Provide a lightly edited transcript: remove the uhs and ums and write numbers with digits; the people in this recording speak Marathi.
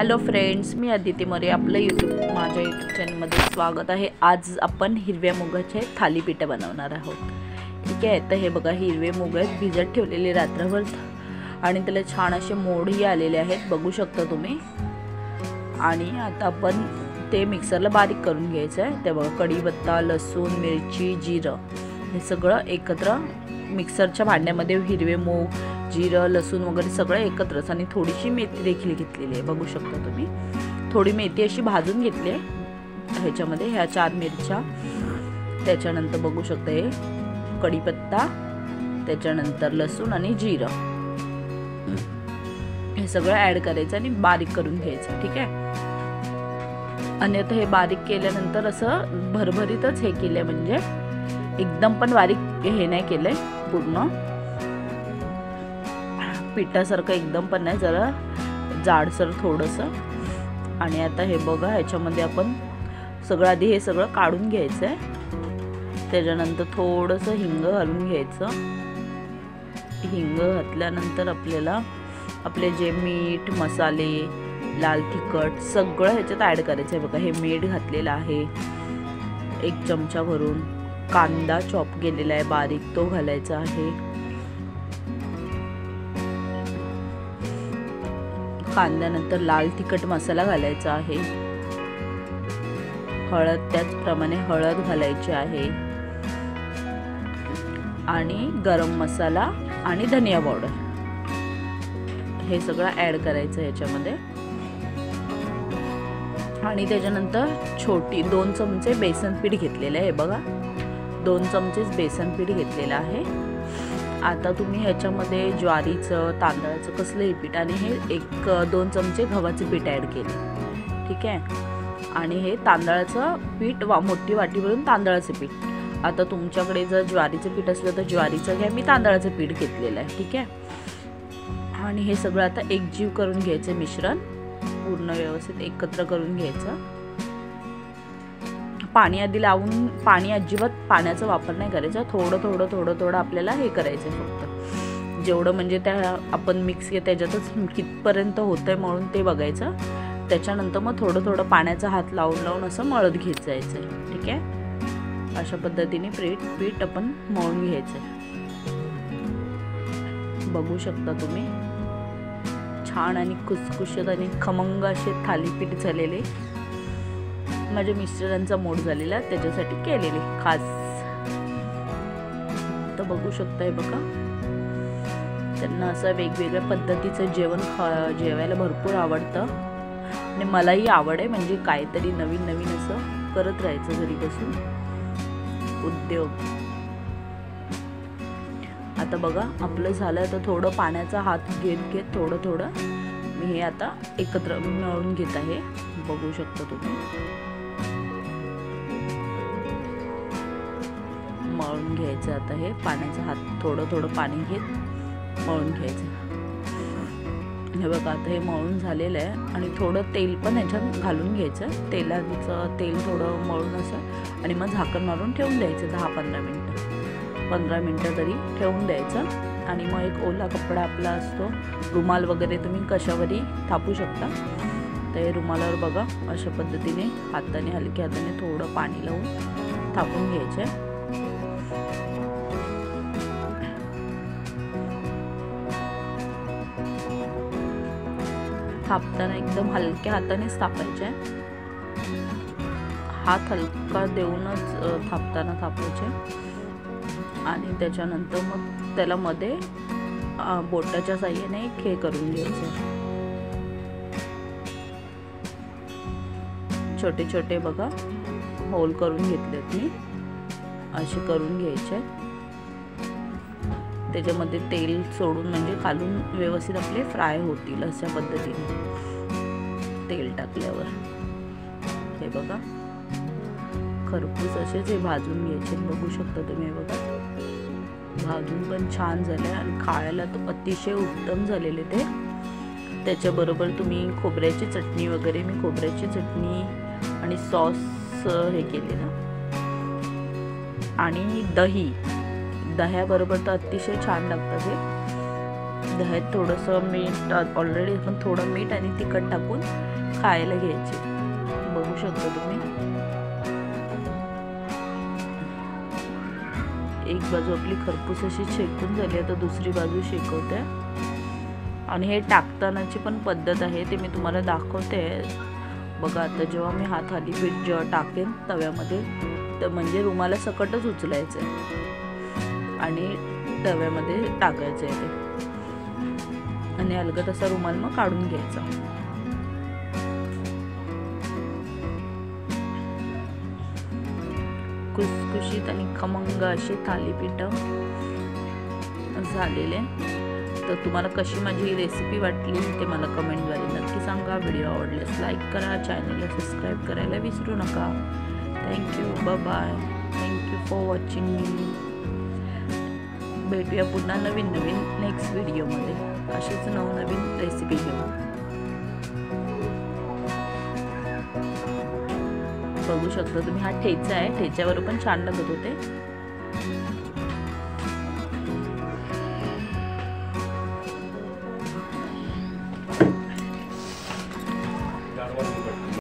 हॅलो फ्रेंड्स, मी अदिती मोरे. आपलं माझ्या यूट्यूब चॅनलमध्ये स्वागत आहे. आज आपण हिरव्या मुगाचे थालीपीठ बनवणार आहोत. ठीक आहे. तर हे बघा, हिरवे मूग आहेत, भिजत ठेवलेले रात्रभर आणि त्याला छान असे मोडही आलेले आहेत, बघू शकता तुम्ही. आणि आता आपण ते मिक्सरला बारीक करून घ्यायचं आहे. ते बघा, कढीपत्ता, लसूण, मिरची, जिरं हे सगळं एकत्र मिक्सरच्या भांड्यामध्ये, हिरवे मूग, जिरं, लसूण वगैरे सगळं एकत्रच, आणि थोडीशी मेथी देखील घेतलेली आहे, बघू शकता तुम्ही. थोडी मेथी अशी भाजून घेतली आहे ह्याच्यामध्ये, ह्या 4 मिरच्या. त्याच्यानंतर बघू शकता हे कढीपत्ता, त्याच्यानंतर लसूण आणि जिरं हे सगळं ॲड करायचं आणि बारीक करून घ्यायचं. ठीक आहे. आणि आता हे बारीक केल्यानंतर असं भरभरीतच हे केलं, म्हणजे एकदम पण बारीक हे नाही केलंय, पूर्ण पिठासारखं एकदम पण नाही, जरा जाडसर थोडंसं. आणि आता हे बघा, ह्याच्यामध्ये आपण सगळं आधी हे सगळं काढून घ्यायचं आहे. त्याच्यानंतर थोडंसं हिंग घालून घ्यायचं. हिंग घातल्यानंतर आपल्याला आपले जे मीठ, मसाले, लाल तिखट सगळं ह्याच्यात ॲड करायचं आहे. बघा, हे मीठ घातलेलं आहे 1 चमचा भरून. कांदा चॉप केलेला आहे बारीक, तो घालायचा आहे. कांद्यानंतर लाल तिखट मसाला घालायचा आहे. हळद, त्याचप्रमाणे हळद घालायची आहे. आणि गरम मसाला आणि धनिया पावडर हे सगळं ॲड करायचं ह्याच्यामध्ये. आणि त्याच्यानंतर 2 चमचे बेसन पीठ घेतलेलं आहे. बघा, 2 चमचेच बेसन पीठ घेतलेलं आहे. आता तुम्ही ह्याच्यामध्ये ज्वारीचं, तांदळाचं कसलंही पीठ, आणि हे 1-2 चमचे गव्हाचं पीठ ॲड केले. ठीक आहे. आणि हे तांदळाचं पीठ, मोठी वाटी भरून तांदळाचं पीठ. आता तुमच्याकडे जर ज्वारीचं पीठ असलं तर ज्वारीचं घ्या, मी तांदळाचं पीठ घेतलेलं आहे. ठीक आहे. आणि हे सगळं आता एकजीव करून घ्यायचं, मिश्रण पूर्ण व्यवस्थित एकत्र करून घ्यायचं. पाणी आधी लावून, अजिबात पाण्याचा वापर नाही करायचा. थोडं आपल्याला हे करायचं फक्त, जेवढं म्हणजे त्या आपण मिक्स त्याच्यातच कितपर्यंत होतंय म्हणून ते बघायचं. त्याच्यानंतर मग थोडं पाण्याचा हात लावून असं मळत घेत जायचं आहे. ठीक आहे. अशा पद्धतीने पीठ आपण मळून घ्यायचं आहे. बघू शकता तुम्ही, छान आणि खुसखुशीत आणि खमंग असे थालीपीठ झालेले. माझ्या मिस्टरांचा मूड झालेला, त्याच्यासाठी केलेले खास. तर बघू शकताय बघा, त्यांना असं वेगवेगळ्या पद्धतीचं जेवायला भरपूर आवडतं. आणि मलाही आवड आहे, म्हणजे काहीतरी नवीन असं करत राहायचं घरी बसून उद्योग. आता बघा, आपलं झालं. तर थोडं पाण्याचा हात घेत थोडं मी हे आता एकत्र मळून घेत आहे. बघू शकता तुम्ही, मळून घ्यायचं. आता हे पाण्याचा हात थोडं पाणी घेत मळून घ्यायचं. हे बघा, आता हे मळून झालेलं आहे. आणि थोडं तेल पण ह्याच्यात घालून घ्यायचं, तेल थोडं मळून असं. आणि मग झाकण मारून ठेवून द्यायचं 10-15 मिनटं तरी ठेवून द्यायचं. आणि मग एक ओला कपडा आपला असतो, रुमाल वगैरे तुम्ही कशावरही थापू शकता. तर हे रुमालावर बघा, अशा पद्धतीने हाताने, हलक्या हाताने थोडं पाणी लावून थापून घ्यायचं. थापताना एकदम हलक्या हातानेच थापायचे, हात हलका देऊनच थापायचे. आणि त्याच्यानंतर मग त्याला मध्ये बोटाच्या साहाय्याने हे करून घ्यायचे. छोटे बघा होल करून घेतलेत मी, असे करून घ्यायचे. त्याच्यामध्ये तेल सोडून, म्हणजे खालून व्यवस्थित आपले फ्राय होतील अशा पद्धतीने तेल टाकल्यावर. हे बघा, खरपूस असेच हे भाजून घ्यायचे. बघू शकता तुम्ही, बघा भाजून पण छान झाले आणि खायला तो अतिशय उत्तम झालेले ते. त्याच्याबरोबर तुम्ही खोबऱ्याची चटणी वगैरे, मी खोबऱ्याची चटणी आणि सॉस हे केले ना, आणि दह्याबरोबर तर अतिशय छान लागतं हे. दह्यात थोडंसं मीठ, ऑलरेडी आपण थोडं मीठ आणि तिखट टाकून खायला घ्यायचे. बघू शकता तुम्ही. एक बाजू आपली खरपूस अशी शेकून झाली, आता दुसरी बाजू शेकवते. आणि हे टाकतानाची पण पद्धत आहे, ते मी तुम्हाला दाखवते. बघा आता जेव्हा मी हा थालीपीठ जेव्हा टाकेन तव्यामध्ये, तर म्हणजे रुमाला सकटच उचलायचं आहे आणि तव्यामध्ये टाकायचं आहे ते, आणि अलगद असा रुमाल मग काढून घ्यायचा. खुसखुशीत आणि खमंग असे थालीपीठ झालेले. तर तुम्हाला कशी माझी ही रेसिपी वाटली ते मला कमेंटद्वारे नक्की सांगा. व्हिडिओ आवडल्यास लाईक करा, चॅनलला सबस्क्राईब करायला विसरू नका. Thank you, bye bye. Thank you for watching me. भेटूया पुन्हा नवीन नेक्स्ट व्हिडिओमध्ये अशीच नवनवीन रेसिपी घेऊन. बघू शकता तुम्ही, हा ठेचा आहे, ठेच्यावर पण छान लागत होते.